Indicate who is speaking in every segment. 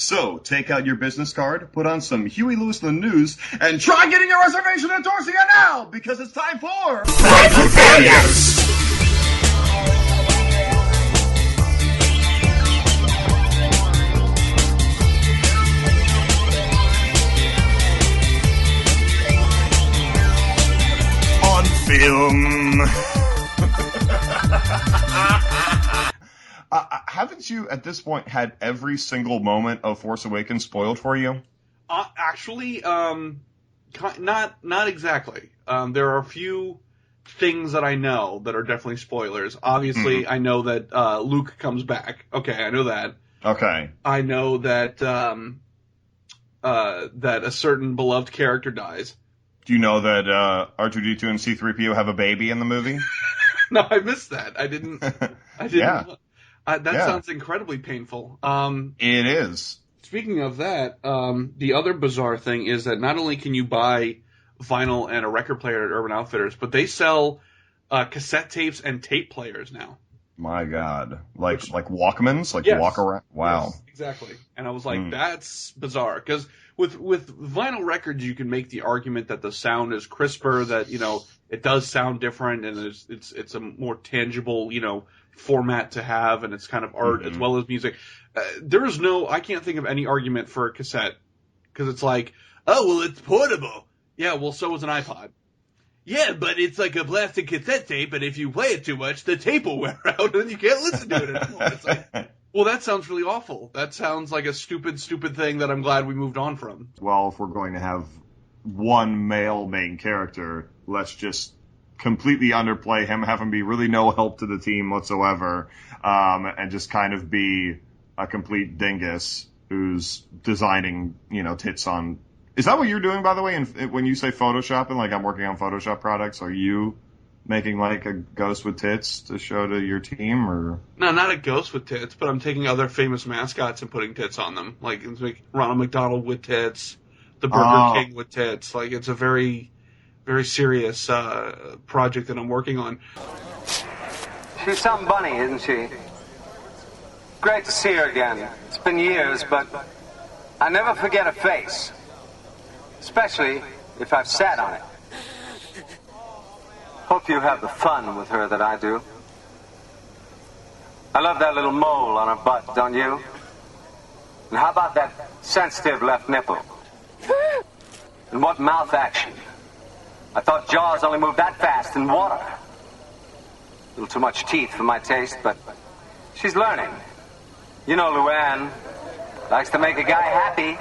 Speaker 1: So, take out your business card, put on some Huey Lewis the News, and try getting a reservation at Dorsia now, because it's time for Frightful Failures! On film. Haven't you, at this point, had every single moment of Force Awakens spoiled for you?
Speaker 2: Actually, not exactly. There are a few things that I know that are definitely spoilers. Obviously, I know that Luke comes back. Okay, I know that.
Speaker 1: Okay.
Speaker 2: I know that that a certain beloved character dies.
Speaker 1: Do you know that R2-D2 and C-3PO have a baby in the movie?
Speaker 2: No, I missed that. I didn't.
Speaker 1: Yeah.
Speaker 2: That sounds incredibly painful.
Speaker 1: It is.
Speaker 2: Speaking of that, the other bizarre thing is that not only can you buy vinyl and a record player at Urban Outfitters, but they sell cassette tapes and tape players now.
Speaker 1: My God. Like Walkmans? Like walk around? Wow.
Speaker 2: Yes, exactly. And I was like, that's bizarre. Because with vinyl records, you can make the argument that the sound is crisper, that, it does sound different, and it's a more tangible, format to have, and it's kind of art as well as music. I can't think of any argument for a cassette, because it's like, oh, well, it's portable. Yeah, well, so is an iPod. Yeah, but it's like a plastic cassette tape, and if you play it too much, the tape will wear out, and you can't listen to it anymore. It's like, well, that sounds really awful. That sounds like a stupid thing that I'm glad we moved on from.
Speaker 1: Well, if we're going to have one male main character, let's just completely underplay him, have him be really no help to the team whatsoever, and just kind of be a complete dingus who's designing, tits on. Is that what you're doing, by the way? And when you say photoshopping, like I'm working on Photoshop products, are you making like a ghost with tits to show to your team, or?
Speaker 2: No, not a ghost with tits, but I'm taking other famous mascots and putting tits on them. Like it's like Ronald McDonald with tits, the Burger King with tits. Like it's a very, very serious project that I'm working on.
Speaker 3: She's some bunny, isn't she? Great to see her again. It's been years, but I never forget her face. Especially if I've sat on it. Hope you have the fun with her that I do. I love that little mole on her butt, don't you? And how about that sensitive left nipple? And what mouth action? I thought Jaws only moved that fast in water. A little too much teeth for my taste, but she's learning. You know Luann likes to make a guy happy.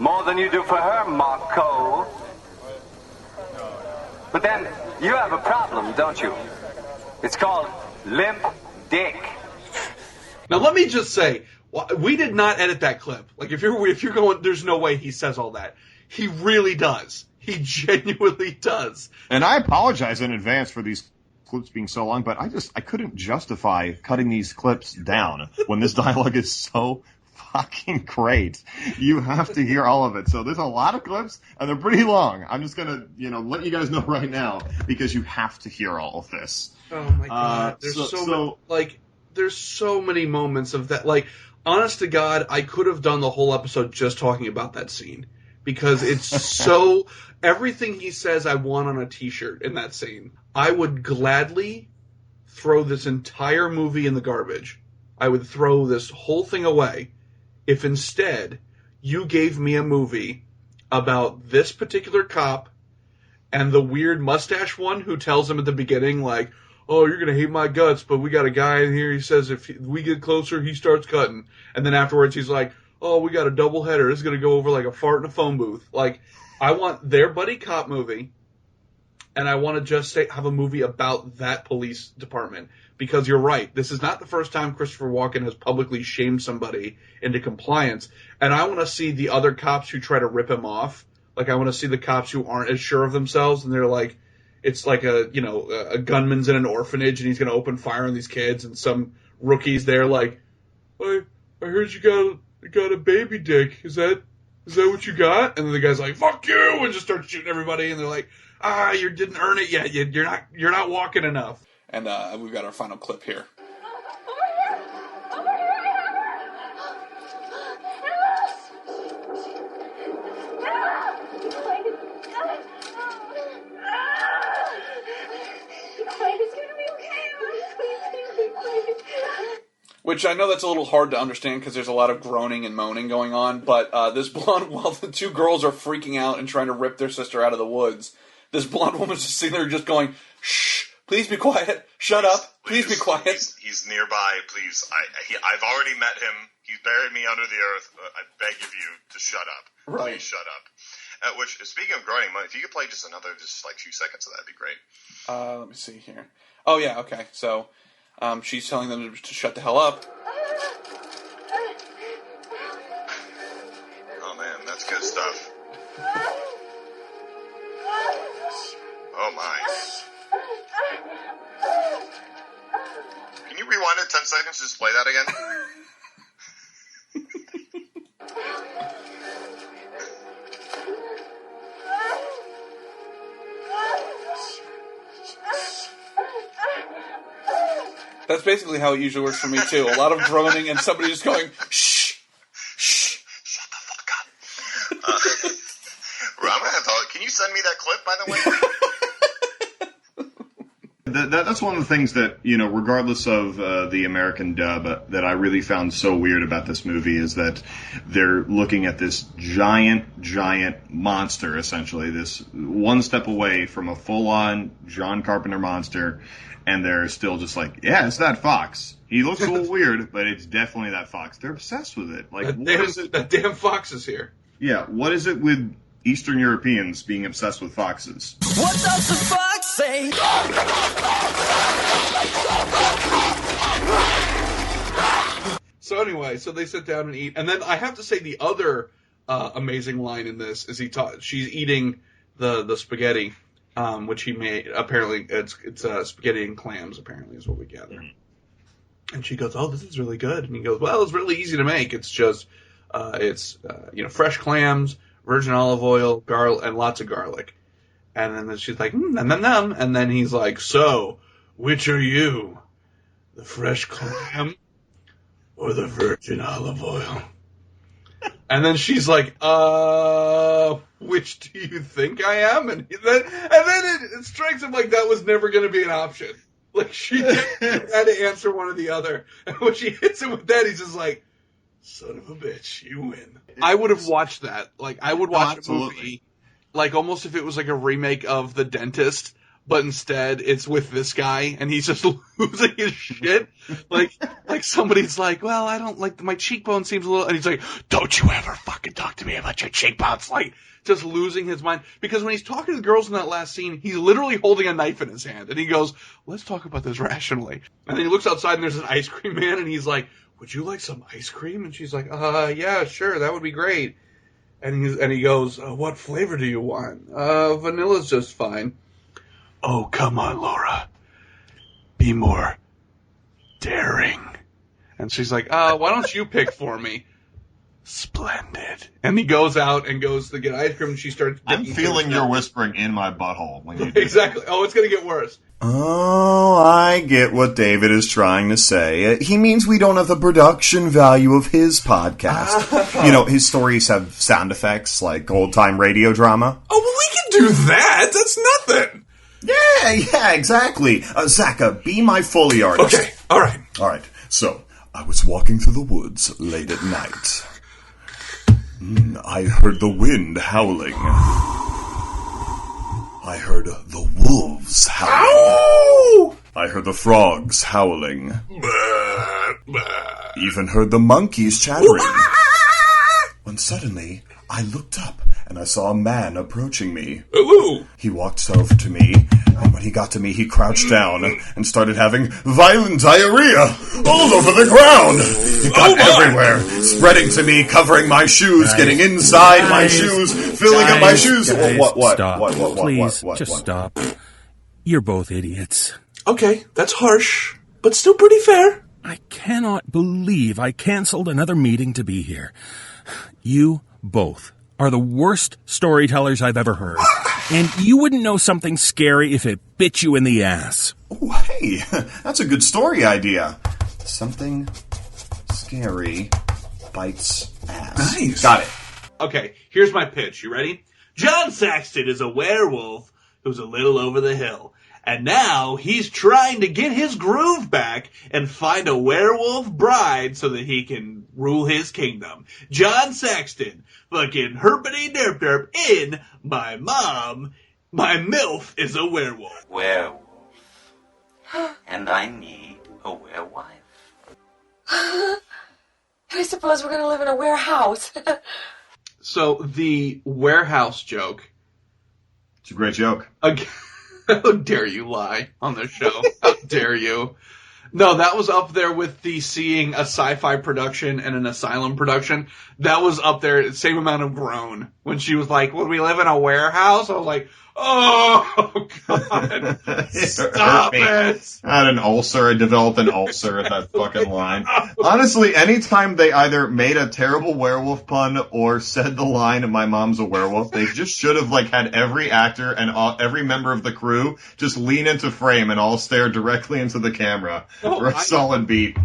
Speaker 3: More than you do for her, Marco. But then, you have a problem, don't you? It's called limp dick.
Speaker 2: Now let me just say, we did not edit that clip. Like if you're going, there's no way he says all that. He really does. He genuinely does.
Speaker 1: And I apologize in advance for these clips being so long, but I couldn't justify cutting these clips down when this dialogue is so fucking great. You have to hear all of it. So there's a lot of clips, and they're pretty long. I'm just gonna, let you guys know right now, because you have to hear all of this.
Speaker 2: Oh my God. There's so many moments of that. Like, honest to God, I could have done the whole episode just talking about that scene. Because it's so, everything he says I want on a t-shirt in that scene. I would gladly throw this entire movie in the garbage. I would throw this whole thing away if instead you gave me a movie about this particular cop and the weird mustache one who tells him at the beginning, like, oh, you're going to hate my guts, but we got a guy in here, he says if we get closer, he starts cutting. And then afterwards he's like, oh, we got a double header. This is going to go over like a fart in a phone booth. Like, I want their buddy cop movie, and I want to just have a movie about that police department. Because you're right, this is not the first time Christopher Walken has publicly shamed somebody into compliance. And I want to see the other cops who try to rip him off. Like, I want to see the cops who aren't as sure of themselves, and they're like, it's like a gunman's in an orphanage, and he's going to open fire on these kids, and some rookie's there like, I heard you got a baby dick. Is that what you got? And then the guy's like, fuck you, and just starts shooting everybody, and they're like, you didn't earn it yet. You're not walking enough. And we've got our final clip here. Which I know that's a little hard to understand because there's a lot of groaning and moaning going on, but this blonde, while the two girls are freaking out and trying to rip their sister out of the woods, this blonde woman's just sitting there just going, shh, please be quiet, shut up, please be quiet.
Speaker 1: He's nearby, please. I've already met him. He's buried me under the earth. I beg of you to shut up.
Speaker 2: Right.
Speaker 1: Please shut up. Which, speaking of groaning, if you could play just like few seconds of that, would be great.
Speaker 2: Let me see here. Oh, yeah, okay, so... she's telling them to shut the hell up.
Speaker 1: Oh man, that's good stuff. Oh my. Can you rewind it 10 seconds to just play that again?
Speaker 2: That's basically how it usually works for me, too. A lot of groaning and somebody just going, shh,
Speaker 1: shh, shut the fuck up. I'm going to have to... Can you send me that clip, by the way? That's one of the things that, regardless of the American dub, that I really found so weird about this movie is that they're looking at this giant monster, essentially, this one step away from a full-on John Carpenter monster, and they're still just like, yeah, it's that fox. He looks a little weird, but it's definitely that fox. They're obsessed with it. Like,
Speaker 2: that damn fox is here.
Speaker 1: Yeah, what is it with Eastern Europeans being obsessed with foxes?
Speaker 4: What does the fox say?
Speaker 2: So anyway, so they sit down and eat, and then I have to say the other amazing line in this is she's eating the spaghetti, which he made. Apparently, it's spaghetti and clams. Apparently, is what we gather. Mm-hmm. And she goes, "Oh, this is really good." And he goes, "Well, it's really easy to make. It's just fresh clams, virgin olive oil, garlic, and lots of garlic." And then she's like, nom, nom, nom. And then he's like, "So, which are you, the fresh clam or the virgin olive oil?" And then she's like, which do you think I am? And then it strikes him like that was never going to be an option. Like, she had to answer one or the other. And when she hits him with that, he's just like, son of a bitch, you win. I would have watched that. Like, I would watch a movie, like, almost if it was like a remake of The Dentist, but instead it's with this guy, and he's just losing his shit. Like somebody's like, well, I don't like, my cheekbone seems a little, and he's like, don't you ever fucking talk to me about your cheekbones. Like, just losing his mind. Because when he's talking to the girls in that last scene, he's literally holding a knife in his hand, and he goes, let's talk about this rationally. And then he looks outside, and there's an ice cream man, and he's like, would you like some ice cream? And she's like, yeah, sure, that would be great. And he goes, what flavor do you want? Vanilla's just fine. Oh, come on, Laura. Be more daring. And she's like, why don't you pick for me? Splendid. And he goes out and goes to get ice cream, and she starts...
Speaker 1: I'm feeling your whispering in my butthole when you do
Speaker 2: Exactly. Oh, it's going to get worse.
Speaker 5: Oh, I get what David is trying to say. He means we don't have the production value of his podcast. You know, his stories have sound effects like old-time radio drama.
Speaker 2: Oh, well, we can do that. That's nothing.
Speaker 5: Yeah, exactly. Zach, be my Foley artist.
Speaker 2: Okay, all right.
Speaker 5: So, I was walking through the woods late at night. I heard the wind howling. I heard the wolves howling.
Speaker 2: Ow!
Speaker 5: I heard the frogs howling. Even heard the monkeys chattering. When suddenly, I looked up and I saw a man approaching me.
Speaker 2: Ooh.
Speaker 5: He walked over to me, and when he got to me, he crouched down and started having violent diarrhea all over the ground. It got everywhere, spreading to me, covering my shoes, getting inside my shoes, filling up my shoes. What?
Speaker 6: Stop. Please, just stop. You're both idiots.
Speaker 2: Okay, that's harsh, but still pretty fair.
Speaker 6: I cannot believe I canceled another meeting to be here. You both are the worst storytellers I've ever heard. And you wouldn't know something scary if it bit you in the ass.
Speaker 5: Oh, hey, that's a good story idea. Something scary bites ass.
Speaker 2: Nice.
Speaker 5: Got it.
Speaker 2: Okay, here's my pitch. You ready? John Saxton is a werewolf who's a little over the hill. And now he's trying to get his groove back and find a werewolf bride so that he can rule his kingdom. John Saxton, fucking herpity derp derp in My Mom, My MILF is a Werewolf.
Speaker 7: Werewolf. And I need a werewife.
Speaker 8: I suppose we're going to live in a warehouse.
Speaker 2: So the warehouse joke.
Speaker 1: It's a great joke.
Speaker 2: How dare you lie on the show? How dare you? No, that was up there with the seeing a sci-fi production and an asylum production. That was up there, same amount of groan. When she was like, would we live in a warehouse? I was like, oh, God, stop it.
Speaker 1: I had an ulcer. I developed an ulcer at that fucking line. Honestly, anytime they either made a terrible werewolf pun or said the line, my mom's a werewolf, they just should have had every actor and every member of the crew just lean into frame and all stare directly into the camera for a solid beat.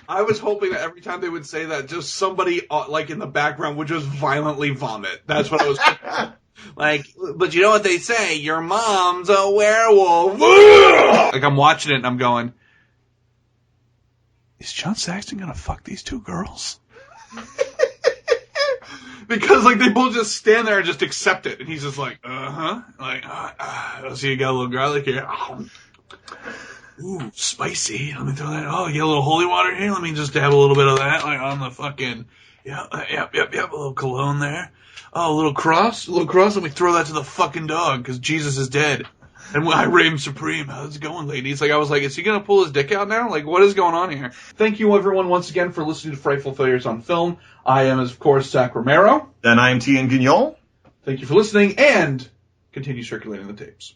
Speaker 2: I was hoping that every time they would say that, just somebody in the background would just violently vomit. That's what I was hoping. But you know what they say? Your mom's a werewolf. I'm watching it and I'm going, is John Saxton gonna fuck these two girls? Because they both just stand there and just accept it, and he's just like, so you got a little garlic here. Ooh, spicy. Let me throw that. Oh, you got a little holy water here? Let me just dab a little bit of that, on the fucking, yep, a little cologne there. Oh, a little cross. Let me throw that to the fucking dog, because Jesus is dead. And I reign supreme. How's it going, ladies? I was like, is he going to pull his dick out now? What is going on here? Thank you, everyone, once again, for listening to Frightful Failures on Film. I am, of course, Zac Romero.
Speaker 1: And I am T.N. Guignol.
Speaker 2: Thank you for listening, and continue circulating the tapes.